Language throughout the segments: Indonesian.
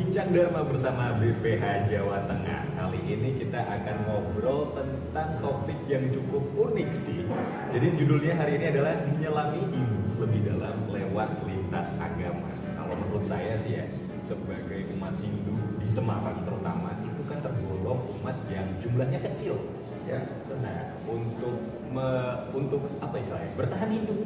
Bincang Dharma bersama BPH Jawa Tengah. Kali ini kita akan ngobrol tentang topik yang cukup unik sih. Jadi judulnya hari ini adalah Menyelami Ibu Lebih Dalam Lewat Lintas Agama. Kalau menurut saya sih ya, sebagai umat Hindu di Semarang terutama, itu kan tergolong umat yang jumlahnya kecil. Ya, nah untuk apa istilahnya? Bertahan hidup,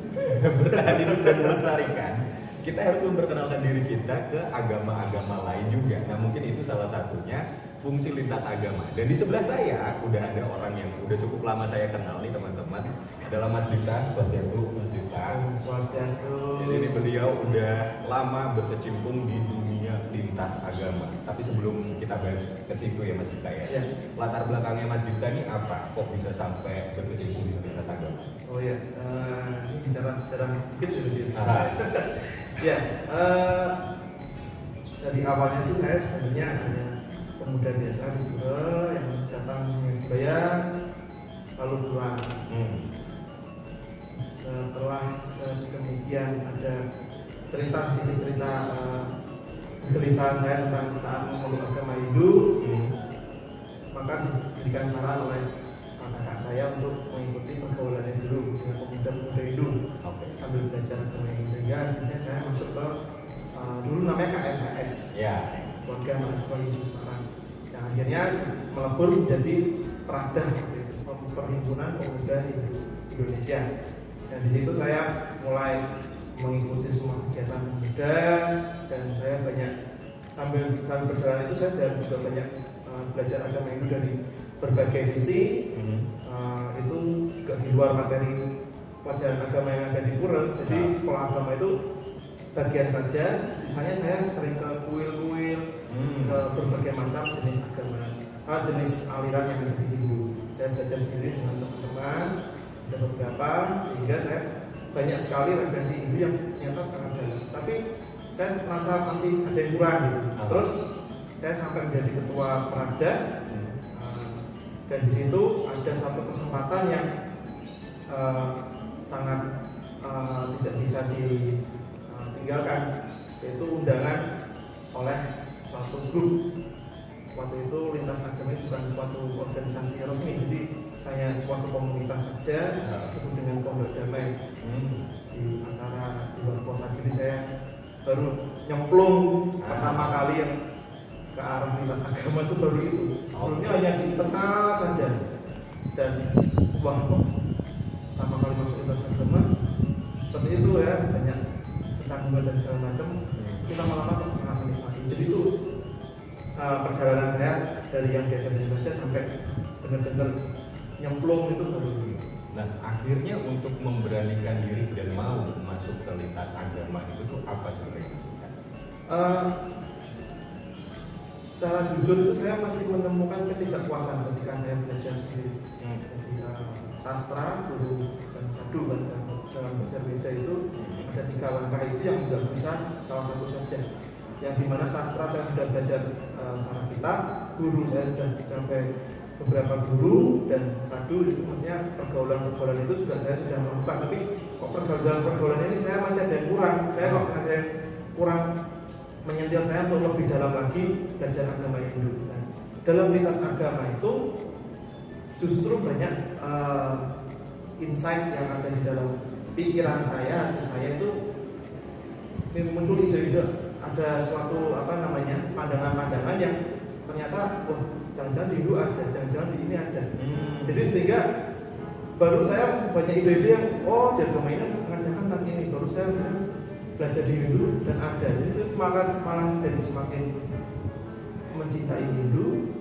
bertahan hidup dan melestarikan. Kita harus memperkenalkan diri kita ke agama-agama lain juga. Nah mungkin itu salah satunya fungsi lintas agama. Dan di sebelah saya udah ada orang yang udah cukup lama saya kenal nih teman-teman. Adalah Mas Dita, Swastiastu, Mas Dita. Swastiastu. Jadi ini beliau udah lama berkecimpung di dunia lintas agama. Tapi sebelum kita bahas ke situ ya Mas Dita ya. Latar belakangnya Mas Dita ini apa? Kok bisa sampai berkecimpung di lintas agama? Oh ya, ini bicara sejarah mungkin jadi. Ya, dari awalnya sih saya sebenarnya hanya pemuda biasa di Pura yang datang sembahyang lalu pulang. Setelah sedemikian ada cerita kegelisahan saya tentang saat memeluk agama Hindu, maka diberikan saran oleh kakak saya untuk mengikuti pergaulannya dulu dengan pemuda-pemuda Hindu. Sambil belajar agama Hindu, sehingga akhirnya saya masuk ke dulu namanya KMHS, Keluarga Mahasiswa Hindu Semarang, yang akhirnya melebur menjadi Prada, Perhimpunan Pemuda Hindu Indonesia. Dan di situ saya mulai mengikuti semua kegiatan pemuda, dan saya banyak sambil berjalan itu saya juga banyak belajar agama Hindu dari berbagai sisi. Itu juga di luar materi pelajaran agama yang ada di Pura. Jadi sekolah agama itu bagian saja, sisanya saya sering ke kuil-kuil, ke berbagai macam jenis agama, jenis aliran yang ada di Hindu. Saya belajar sendiri dengan teman-teman, ada beberapa, sehingga saya banyak sekali referensi Hindu yang ternyata sangat dalam. Tapi saya merasa masih ada yang kurang gitu. Terus saya sampai menjadi ketua Prada, dan di situ ada satu kesempatan yang sangat tidak bisa ditinggalkan, yaitu undangan oleh suatu grup. Waktu itu lintas agama itu bukan suatu organisasi resmi, jadi saya suatu komunitas saja, disebut dengan Pondok Damai, di acara di luar kota. Jadi saya baru nyemplung pertama kali yang ke arah lintas agama itu baru itu. Sebelumnya hanya di internal saja, dan wah, pertama kali masuk lintas agama seperti itu ya, banyak kecanggungan dan segala macam. Kita lama-lama sangat menikmati. Jadi itu perjalanan saya dari yang biasa-biasa saja sampai benar-benar nyemplung itu baru. Nah akhirnya untuk memberanikan diri dan mau masuk ke lintas agama itu tuh apa sebenarnya? Secara jujur itu saya masih menemukan ketidakpuasan ketika saya belajar sendiri. Ketika sastra, guru dan sadu dalam belajar beda itu ada 3 langkah itu yang tidak bisa salah satu saja. Yang dimana sastra saya sudah belajar secara kitab, guru saya sudah mencapai beberapa guru, dan sadu itu maksudnya pergaulan itu juga saya sudah melakukan. Tapi kok pergaulan ini saya masih ada yang kurang. Saya kok ada yang kurang menyentil saya untuk lebih dalam lagi belajar agama Hindu. Nah, dalam lintas agama itu justru banyak insight yang ada di dalam pikiran saya, itu muncul ide-ide, ada suatu pandangan-pandangan yang ternyata jangan-jangan di Hindu ada, jangan-jangan di ini ada. Jadi sehingga baru saya banyak ide-ide yang di agama ini mengajarkan tentang ini, baru saya belajar di Hindu dan ada. Jadi malah jadi semakin mencintai Hindu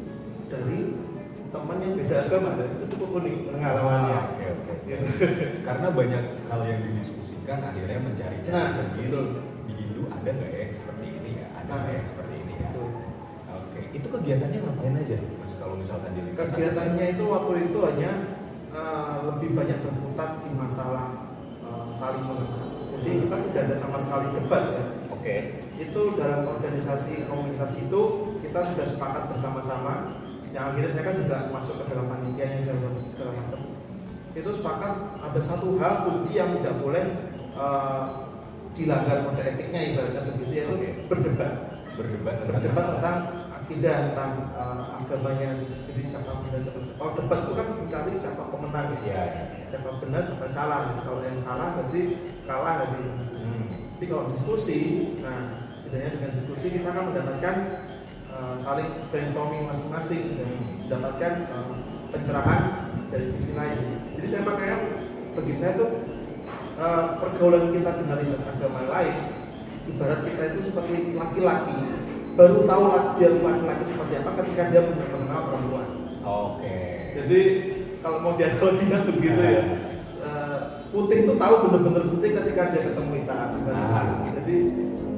dari teman yang beda agama. Itu cukup unik pengalamannya. Karena banyak hal yang didiskusikan, akhirnya mencari cara sendiri. Di Hindu ada nggak ya seperti ini ya, ada nggak ya seperti ini ya. Itu kegiatannya ngapain aja Mas kalau misalkan di lintas? Kegiatannya itu waktu itu hanya lebih banyak berputar di masalah saling mengenal. Jadi kita tidak ada sama sekali debat ya. Itu dalam organisasi komunitas itu kita sudah sepakat bersama-sama. Yang akhirnya saya kan juga masuk ke dalam panitianya segala macam. Itu sepakat ada satu hal kunci yang tidak boleh dilanggar kode etiknya, ibaratnya begitu, yaitu berdebat. berdebat tentang akidah, tentang agamanya. Jadi siapa benar siapa salah. Kalau debat itu kan mencari siapa pemenang gitu. Ya. Siapa benar siapa salah gitu. Kalau yang salah berarti kalah gitu. Tapi kalau diskusi, nah bedanya dengan diskusi kita kan mendapatkan saling brainstorming masing-masing dan mendapatkan pencerahan dari sisi lain. Jadi saya makanya bagi saya tuh pergaulan kita dengan lintas agama lain, ibarat kita itu seperti laki-laki baru tahu dia laki-laki seperti apa ketika dia mengenal perempuan. Oke. Jadi kalau mau dianalogikan begitu ya, putih itu tahu benar-benar putih ketika dia ketemu hitam. Jadi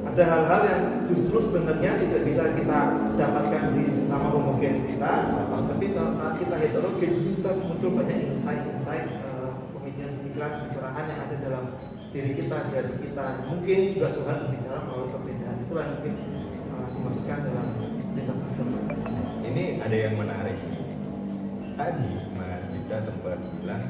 ada hal-hal yang justru sebenarnya tidak bisa kita dapatkan di sesama homogen kita, tapi saat kita heterogen justru kita muncul banyak insight-insight pemikiran pencerahan yang ada dalam diri kita, di hati kita. Mungkin juga Tuhan berbicara melalui perbedaan. Itulah yang mungkin dimasukkan dalam lintas agama. Ini ada yang menarik. Tadi Mas Dita sempat bilang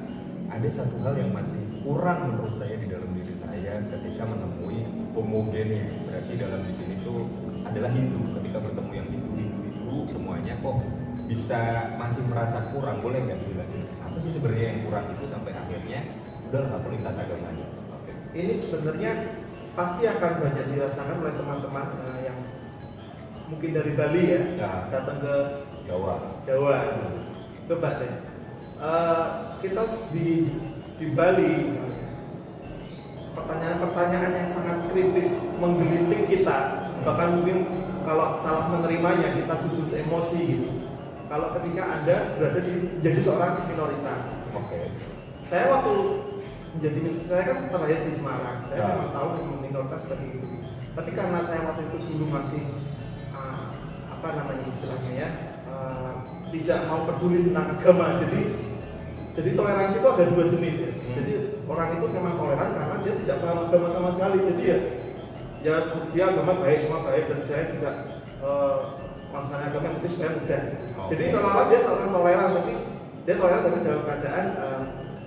ada satu hal yang masih kurang menurut saya di dalam diri saya ketika menemui homogen. Berarti dalam di sini tuh adalah Hindu. Ketika bertemu yang Hindu semuanya kok bisa masih merasa kurang. Boleh nggak dijelasin apa sih sebenarnya yang kurang itu sampai akhirnya udah aku lintas agama aja. Ini sebenarnya pasti akan banyak dirasakan oleh teman-teman yang mungkin dari Bali ya, datang ke Jawa. Coba deh. Kita di Bali pertanyaan-pertanyaan yang sangat kritis menggelitik kita, bahkan mungkin kalau salah menerimanya kita justru emosi gitu. Kalau ketika Anda berada jadi seorang minoritas. Saya waktu saya kan terlahir di Semarang, saya memang tahu minoritas seperti itu. Tapi karena saya waktu itu dulu masih istilahnya ya, tidak mau peduli tentang agama, jadi toleransi itu ada dua jenis ya. Jadi orang itu memang toleran karena dia tidak paham agama sama sekali. Jadi ya dia agama baik, semua baik, dan saya juga maksudnya agama yang penting supaya mudah. Jadi kalau dia seorang toleran, tapi dia toleran tapi dalam keadaan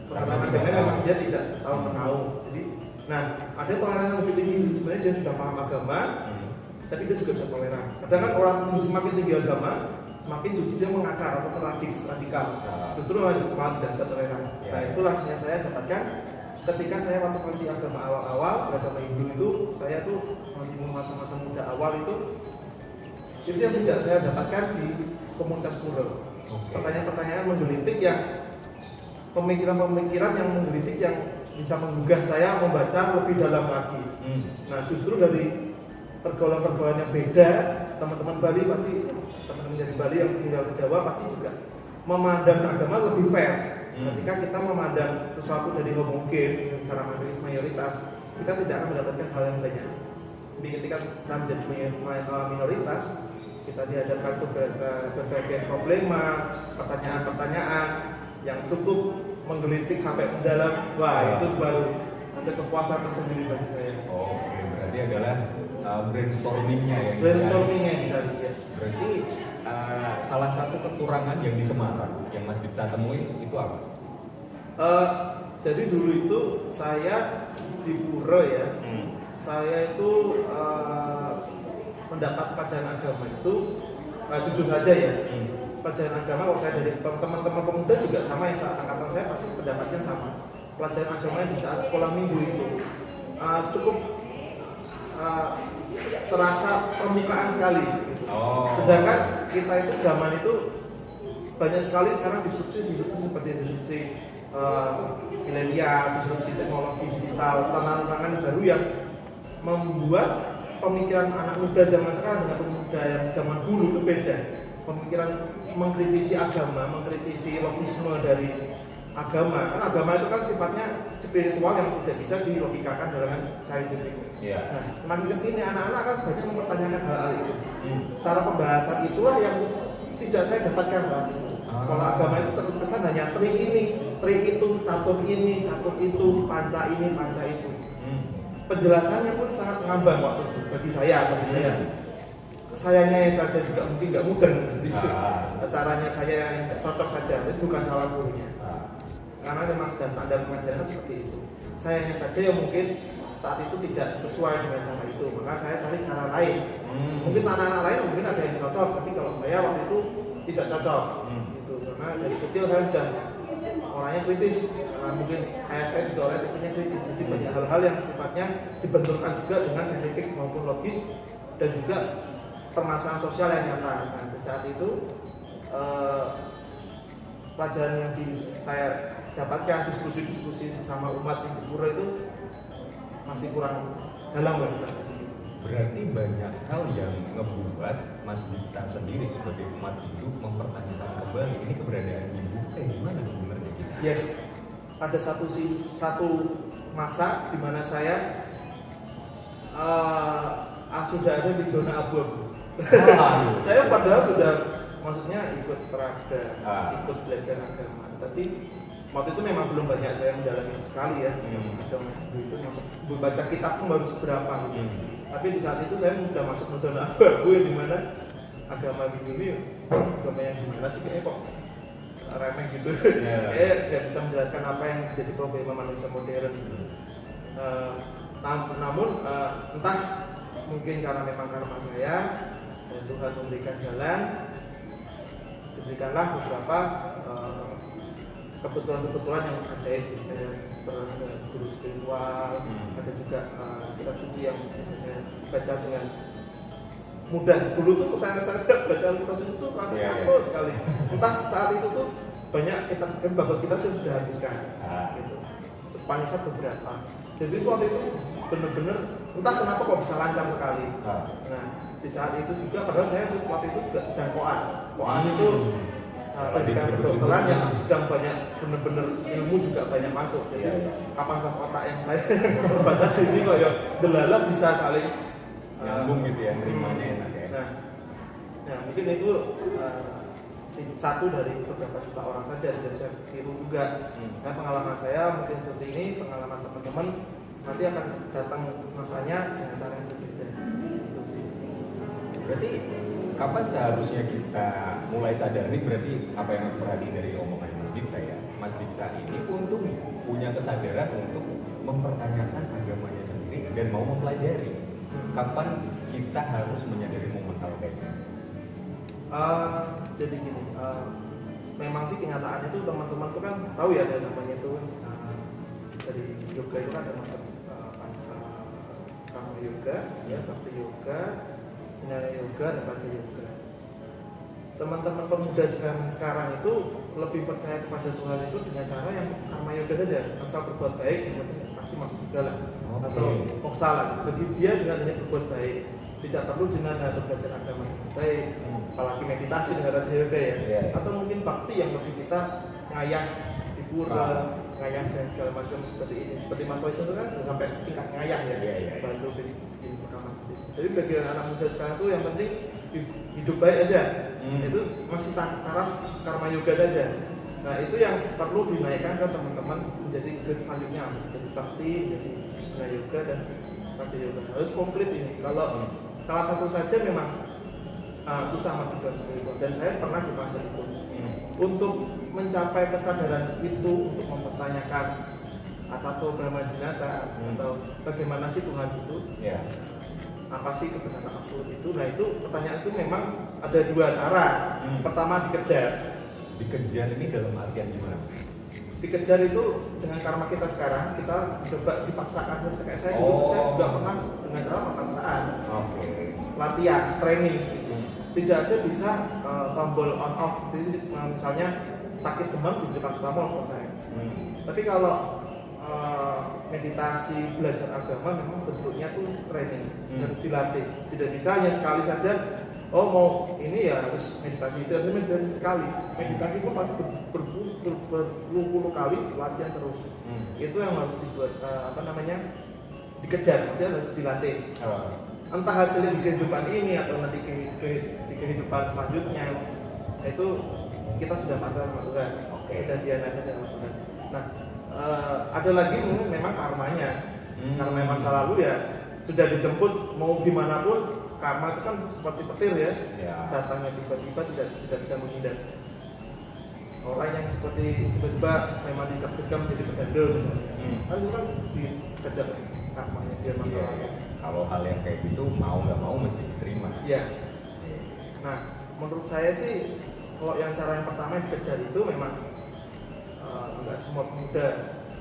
perkataan agama memang dia tidak tahu menahu. Jadi, nah ada toleransi yang lebih tinggi, sebenarnya dia sudah paham agama, tapi dia juga bisa toleran. Kadang kan orang semakin tinggi agama, semakin justru dia mengakar atau radikal. Justru malah tidak bisa toleran. Nah itulah yang saya dapatkan ketika saya waktu masih agama awal-awal, beragama Hindu itu, saya tuh masih masa-masa muda awal itu yang tidak saya dapatkan di komunitas pura. Pertanyaan-pertanyaan menggelitik yang pemikiran-pemikiran yang menggelitik yang bisa menggugah saya membaca lebih dalam lagi. Nah justru dari pergaulan-pergaulan yang beda, teman-teman Bali pasti, teman-teman dari Bali yang tinggal di Jawa pasti juga memandang agama lebih fair. Ketika kita memandang sesuatu dari homogen secara mayoritas, kita tidak akan mendapatkan hal yang banyak. Tapi ketika kita menjadi minoritas, kita dihadapkan ke berbagai problema, pertanyaan-pertanyaan yang cukup menggelitik sampai mendalam. Wah, itu baru ada kepuasan tersendiri bagi saya. Oke, berarti adalah brainstormingnya ya. Brainstormingnya yang dicari ya. Berarti salah satu kekurangan yang di Semarang yang Mas Dita temui itu apa? Jadi dulu itu saya di pura ya. Saya itu mendapat pelajaran agama itu jujur saja ya. Pelajaran agama kalau saya dari teman-teman pemuda juga sama yang saat angkatan saya pasti pendapatnya sama. Pelajaran agama di saat sekolah minggu itu cukup terasa permukaan sekali. Sedangkan kita itu zaman itu banyak sekali sekarang disrupsi seperti disrupsi milenial, disrupsi teknologi digital, tantangan baru yang membuat pemikiran anak muda zaman sekarang dengan pemuda yang zaman dulu berbeda. Pemikiran mengkritisi agama, mengkritisi logisme dari agama. Karena agama itu kan sifatnya spiritual yang tidak bisa dilogikakan dengan saintifik. Nah, makin kesini anak-anak kan banyak mempertanyakan hal itu. Cara pembahasan itulah yang tidak saya dapatkan waktu itu. Kalau agama itu terus kesan hanya tri ini, tri itu, catur ini, catur itu, panca ini, panca itu. Penjelasannya pun sangat mengambang waktu itu bagi saya. Sayangnya saja juga mungkin nggak mudah. Caranya saya yang cocok saja, itu bukan salah gurunya. Karena memang sudah standar pengajaran seperti itu. Sayangnya saja ya mungkin saat itu tidak sesuai dengan cara itu, maka saya cari cara lain. Mungkin anak-anak lain mungkin ada yang cocok, tapi kalau saya waktu itu tidak cocok. Gitu. Karena dari kecil saya sudah orangnya kritis, karena mungkin ayah saya juga orang tipenya kritis, jadi banyak hal-hal yang sifatnya dibenturkan juga dengan saintifik maupun logis dan juga permasalahan sosial yang nyata. Nah, di saat itu pelajaran yang saya dapatkan, diskusi-diskusi sesama umat yang berpura itu masih kurang dalam lah. Berarti banyak hal yang ngebuat Mas Dikta sendiri sebagai umat hidup mempertanyakan kembali ini keberadaan ibu kayak gimana sebenarnya kita? Yes, ada satu masa di mana saya sudah ada di zona abu-abu. Saya padahal sudah maksudnya ikut perada, ikut belajar agama, tapi waktu itu memang belum banyak saya mendalami sekali ya agama itu, baca kitab pun baru seberapa. Tapi di saat itu saya sudah masuk ke zona abu-abu di mana agama ini agama yang gimana sih kayaknya kok remeh gitu. Kayak nggak bisa menjelaskan apa yang jadi problema manusia modern. Namun entah mungkin karena memang karma saya dan Tuhan memberikan jalan, diberikanlah beberapa kebetulan-kebetulan yang ajaib. Saya berada guru spiritual, ada juga kitab suci yang bisa saya baca dengan mudah. Dulu tuh saya baca kitab suci itu rasanya apa sekali. Entah saat itu tuh banyak kitab kita sudah habiskan. Gitu. Panisat beberapa. Jadi waktu itu benar-benar entah kenapa kok bisa lancar sekali. Nah di saat itu juga padahal saya waktu itu juga sedang koas. Koas itu pendidikan kedokteran yang sedang banyak benar-benar ilmu juga banyak masuk. Jadi kapasitas otak yang saya terbatas ini kok ya delala bisa saling nyambung gitu ya, nerimanya enak ya. Nah mungkin itu satu dari beberapa juta orang saja, dan saya tiru juga. Saya pengalaman saya mungkin seperti ini, pengalaman teman-teman nanti akan datang masanya dengan cara yang berbeda. Berarti kapan seharusnya kita mulai sadar nih, berarti apa yang aku perhatiin dari omongan Mas Dikta ya, Mas Dikta ini untungnya punya kesadaran untuk mempertanyakan agamanya sendiri dan mau mempelajari. Kapan kita harus menyadari momen hal kayak gitu? Jadi gini, memang sih kenyataannya itu teman-teman tuh kan tahu ya ada namanya tuh dari yoga itu kan ada macam karma yoga, ya bhakti yoga, jnana yoga, dan paja yoga. Teman-teman pemuda sekarang itu lebih percaya kepada Tuhan itu dengan cara yang karma yoga saja, asal berbuat baik pasti masuk juga lah, atau moksa lah. Bagi dia dengan hanya berbuat baik, tidak perlu jnana atau belajar agama baik, apalagi meditasi dengan rasa yoga ya. Atau mungkin bakti yang lebih kita ngayang di pura, ngayang dan segala macam seperti ini. Seperti Mas Wais itu kan sampai tingkat ngayang ya, bantu di rekaman. Jadi bagi anak muda sekarang tuh yang penting hidup baik aja, itu masih taraf karma yoga saja. Nah itu yang perlu dinaikkan ke teman-teman menjadi grade selanjutnya, menjadi bakti, menjadi jnana yoga dan paja yoga. Harus komplit ini. Kalau salah satu saja memang susah maju spiritual, dan saya pernah di fase itu. Untuk mencapai kesadaran itu, untuk mempertanyakan atau Brahma Jinasa atau bagaimana sih Tuhan itu, apa sih kebenaran absolut itu. Nah itu pertanyaan itu memang ada dua cara. Pertama dikejar. Dikejar ini dalam artian gimana? Dikejar itu dengan karma kita sekarang, kita coba dipaksakan. Kayak saya dulu, saya juga pernah dengan cara pemaksaan, latihan, training. Tidak ada bisa tombol on off. Jadi misalnya sakit demam diberi paracetamol selesai. Tapi kalau meditasi, belajar agama memang bentuknya tuh training, harus dilatih. Tidak bisa hanya sekali saja. Oh mau ini ya harus meditasi, itu harus meditasi sekali. Meditasi pun pasti berpuluh-puluh kali latihan terus. Itu yang harus dibuat dikejar, maksudnya harus dilatih. Entah hasilnya di kehidupan ini atau nanti di kehidupan selanjutnya, itu kita sudah pasrah sama Tuhan. Kita dianakan sama Tuhan. Nah ada lagi mungkin memang karmanya, karena masa lalu ya sudah dijemput mau gimana pun. Karma itu kan seperti petir ya. Datangnya tiba-tiba tidak bisa menghindar. Orang yang seperti tiba-tiba memang ditakdirkan menjadi pedandel misalnya, kan itu kan kejar karmanya dia masa lalu. Kalau hal yang kayak gitu mau nggak mau mesti diterima. Iya. Nah, menurut saya sih kalau yang cara yang pertama dikejar itu memang nggak semua pemuda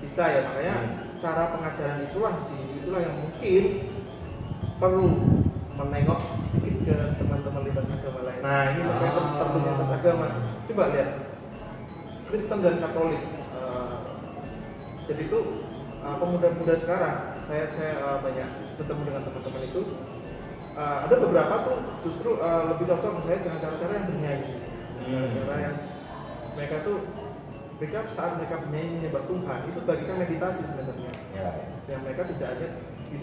bisa ya, makanya cara pengajaran itulah yang mungkin perlu menengok sedikit ke teman-teman lintas agama lain. Nah, ini terkait lintas agama. Coba lihat Kristen dan Katolik. Jadi itu pemuda-pemuda sekarang, saya banyak bertemu dengan teman-teman itu. Ada beberapa tuh justru lebih cocok saya dengan cara-cara yang bernyanyi, cara yang mereka saat mereka bernyanyi menyembah Tuhan itu bagikan meditasi sebenarnya. Yang mereka tidak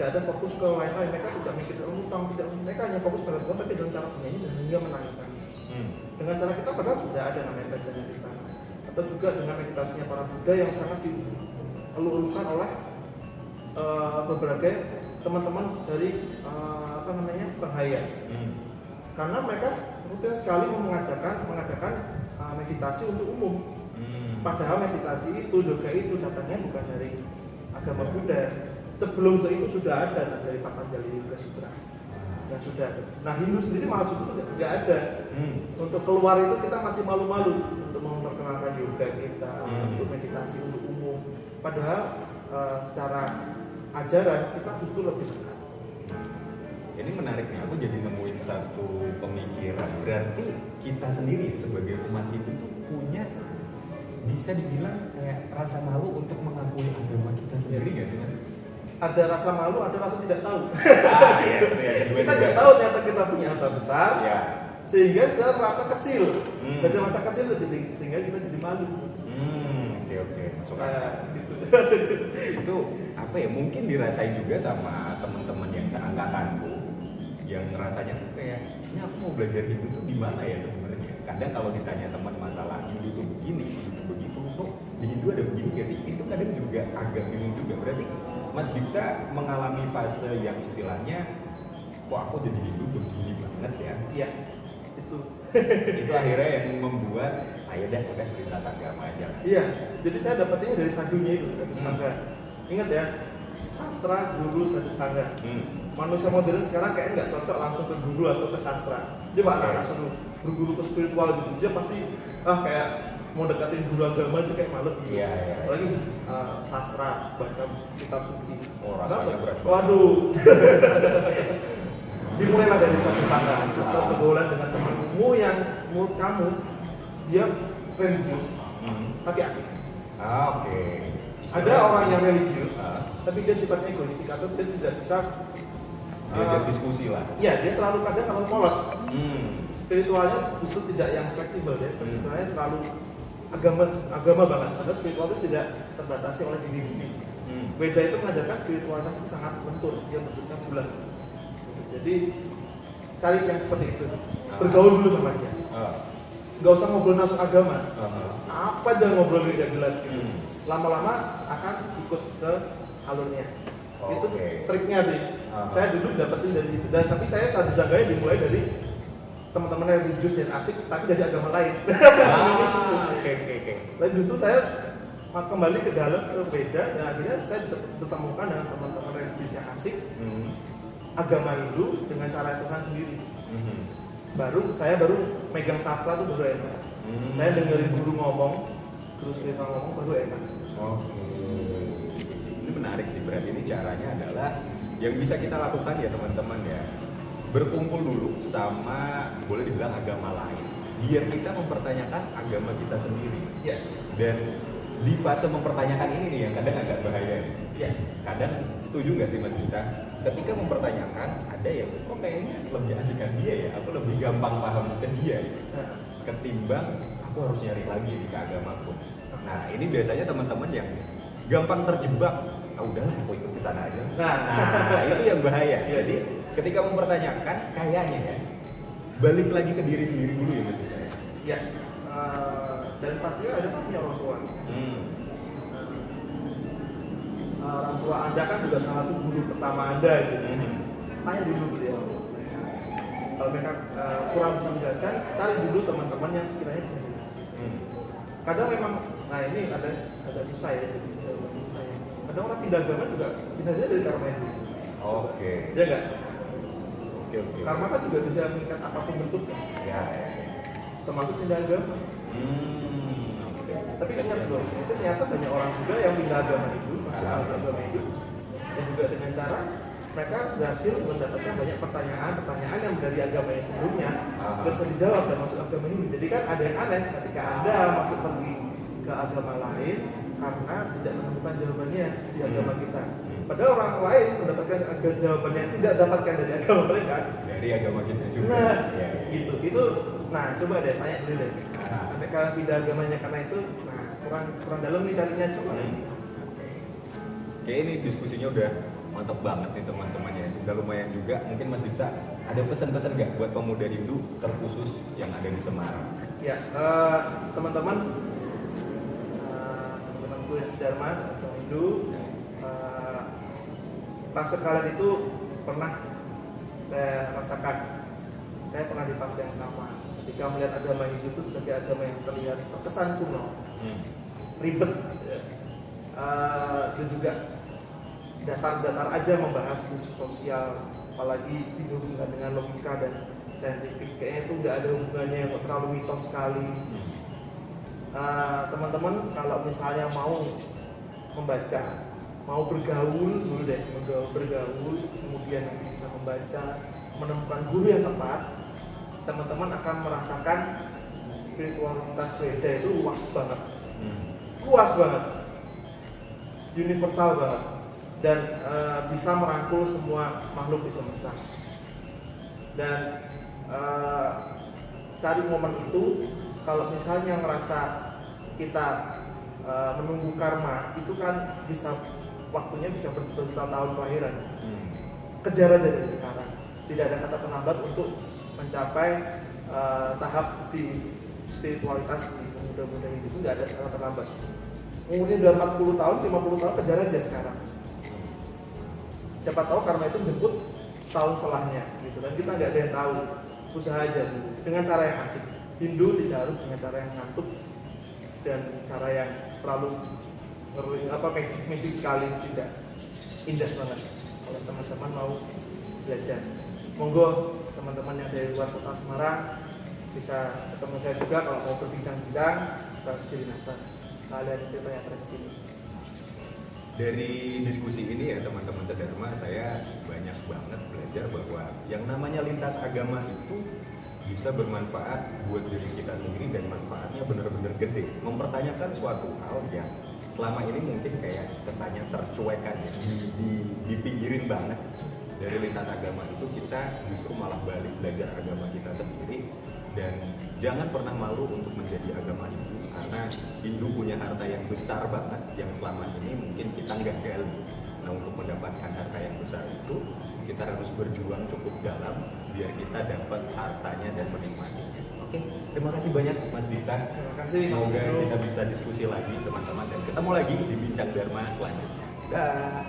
ada fokus ke lain-lain, mereka tidak mikir utang, mereka hanya fokus pada Tuhan, tapi dengan cara bernyanyi dan hingga menangis-nangis. Dengan cara kita padahal sudah ada namanya bacaan kita, atau juga dengan meditasinya para Buddha yang sangat dieluk-elukan oleh berbagai teman-teman dari Bahaya. Karena mereka rutin sekali mengadakan meditasi untuk umum. Padahal meditasi itu, yoga itu datangnya bukan dari agama Buddha. Sebelum itu sudah ada dari Patanjali Yoga Sutra. Dan sudah ada. Nah, Hindu sendiri malah justru tidak ada. Untuk keluar itu kita masih malu-malu untuk memperkenalkan yoga kita, untuk meditasi untuk umum. Padahal secara ajaran kita justru lebih dekat. Ini menarik nih, aku jadi nemuin satu pemikiran. Berarti kita sendiri sebagai umat Hindu itu punya, bisa dibilang kayak rasa malu untuk mengakui agama kita sendiri nggak sih Mas? Ada rasa malu, ada rasa tidak tahu. Iya, Kita tidak tahu ternyata kita punya harta besar, sehingga kita merasa kecil. Dari masa kecil sehingga kita jadi malu. Oke, masuk akal. Itu apa ya? Mungkin dirasain juga sama teman-teman yang seangkatanku, yang rasanya tuh kayak, ini aku mau belajar Hindu tuh di mana ya sebenarnya? Kadang kalau ditanya teman masalah Hindu tuh begini, Hindu tuh begitu, kok di Hindu ada begini gak sih? Itu kadang juga agak bingung juga. Berarti Mas Dipta mengalami fase yang istilahnya, kok aku jadi Hindu begini banget ya? Iya, itu. Itu akhirnya yang membuat, ayo deh udah lintas agama aja. Iya, jadi saya dapetnya dari sadunya itu, satu sangga. Ingat ya, sastra, guru, satu sangga. Manusia modern sekarang kayaknya nggak cocok langsung ke guru atau ke sastra. Dia bakal langsung berguru ke spiritual gitu. Dia pasti kayak mau deketin guru agama aja kayak males gitu. Apalagi sastra, baca kitab suci. Rasanya berat. Waduh. Dimulailah dari satu sangga. Atau pergaulan dengan temanmu yang menurut kamu dia religius, tapi asik. Oke. Ada orang yang religius, tapi dia sifatnya egoistik atau dia tidak bisa diajak diskusi lah. Iya, dia terlalu kadang kalau kolot. Spiritualnya justru tidak yang fleksibel, ya. Spiritualnya terlalu agama banget. Padahal spiritual itu tidak terbatasi oleh diri. Beda itu mengajarkan spiritualitas itu sangat lentur, dia bentuknya bulat. Jadi cari yang seperti itu, bergaul dulu sama dia. Gak usah ngobrol masuk agama, apa aja ngobrol tidak jelas gitu. Lama-lama akan ikut ke alurnya. Itu triknya sih. Saya dulu dapetin dari itu, dan tapi saya satu jaganya dimulai dari teman-teman yang religius dan asik, tapi dari agama lain. Dan justru saya kembali ke dalam berbeda, dan akhirnya saya ditemukan dengan teman-teman religius yang asik, agama Hindu dengan cara Tuhan sendiri. Saya baru megang sastra itu baru enak. Saya dengerin guru ngomong, terus kita ngomong baru enak. Ini menarik sih, berarti ini caranya adalah yang bisa kita lakukan ya teman-teman ya, berkumpul dulu sama boleh dibilang agama lain, biar kita mempertanyakan agama kita sendiri. Dan di fase mempertanyakan ini nih yang kadang agak bahaya. Kadang setuju nggak sih Mas Dita? Ketika mempertanyakan, ada yang kok kayaknya lebih asikan dia ya, aku lebih gampang paham ke dia ketimbang aku harus nyari lagi di keagamaku. Nah ini biasanya teman-teman yang gampang terjebak, udahlah aku ikut ke sana aja. Nah itu yang bahaya. Jadi ketika mempertanyakan, kayaknya ya balik lagi ke diri sendiri dulu ya Mas Dita. Dan pastinya ada punya orang tua. Orang tua Anda kan juga salah satu guru pertama Anda gitu. Tanya dulu beliau. Kalau mereka kurang bisa menjelaskan, cari dulu teman-teman yang sekiranya bisa menjelaskan. Kadang memang, nah ini ada susah ya, susah ya. kadang orang pindah agama juga bisa saja dari karma Hindu. Oke. Ya enggak? Oke. Karma kan juga bisa mengikat apapun bentuknya, Ya. termasuk pindah agama. Oke. Tapi ingat loh, itu ternyata banyak orang juga yang pindah agama itu, masuk agama itu, dan juga dengan cara mereka berhasil mendapatkan banyak pertanyaan yang dari agama yang sebelumnya tidak bisa dijawab dan masuk agama ini. Jadi kan ada yang aneh ketika Anda masuk pergi ke agama lain karena tidak menemukan jawabannya di agama kita. Padahal orang lain mendapatkan jawabannya yang tidak dapatkan dari agama mereka. Dari agama kita juga. Nah, Ya. itu. Nah, coba deh tanya dulu deh. Sampai kalian pindah agamanya karena itu, nah kurang dalam nih carinya coba. Kayak ini diskusinya udah mantap banget nih teman-teman ya. Udah lumayan juga. Mungkin Mas Dita ada pesan-pesan nggak buat pemuda Hindu terkhusus yang ada di Semarang? Ya, teman-teman temanku yang sedharma atau Hindu, fase kalian itu pernah saya rasakan. Saya pernah di fase yang sama. Ketika melihat agama Hindu itu sebagai agama yang terlihat terkesan kuno, ribet, dan juga datar-datar aja membahas isu sosial, apalagi dihubungkan dengan logika dan saintifik. Kayaknya itu nggak ada hubungannya, yang terlalu mitos sekali. Teman-teman kalau misalnya mau membaca, mau bergaul dulu deh, bergaul, kemudian nanti bisa membaca, menemukan guru yang tepat, teman-teman akan merasakan spiritualitas Weda itu luas banget, universal banget, dan bisa merangkul semua makhluk di semesta. Dan cari momen itu, kalau misalnya ngerasa kita menunggu karma, itu kan bisa waktunya bisa berjuta-juta tahun kelahiran. Kejar aja dari sekarang. Tidak ada kata terlambat untuk mencapai tahap di spiritualitas di pemuda-pemuda itu, nggak ada kata terlambat. Umurnya udah 40 tahun, 50 tahun, kejar aja sekarang. Siapa tahu karma itu jemput tahun setelahnya gitu, dan kita nggak ada yang tahu. Usaha aja dulu dengan cara yang asik. Hindu tidak harus dengan cara yang ngantuk dan cara yang terlalu magic sekali, tidak. Indah banget kalau teman-teman mau belajar. Monggo teman-teman yang dari luar kota Semarang bisa ketemu saya juga kalau mau berbincang-bincang tentang diri nafas. Kalian itu banyak ke sini. Dari diskusi ini ya teman-teman sedharma, saya banyak banget belajar bahwa yang namanya lintas agama itu bisa bermanfaat buat diri kita sendiri dan manfaatnya benar-benar gede. Mempertanyakan suatu hal yang selama ini mungkin kayak kesannya tercuekan, dipinggirin banget. Dari lintas agama itu kita justru malah balik belajar agama kita sendiri, dan jangan pernah malu untuk menjadi agama Hindu, karena Hindu punya harta yang besar banget yang selama ini mungkin kita nggak gali. Nah, untuk mendapatkan harta yang besar itu kita harus berjuang cukup dalam biar kita dapat hartanya dan menikmatinya. Oke, terima kasih banyak Mas Dita. Terima kasih. Semoga kita bisa diskusi lagi teman-teman, dan ketemu lagi di Bincang Dharma selanjutnya. Dah.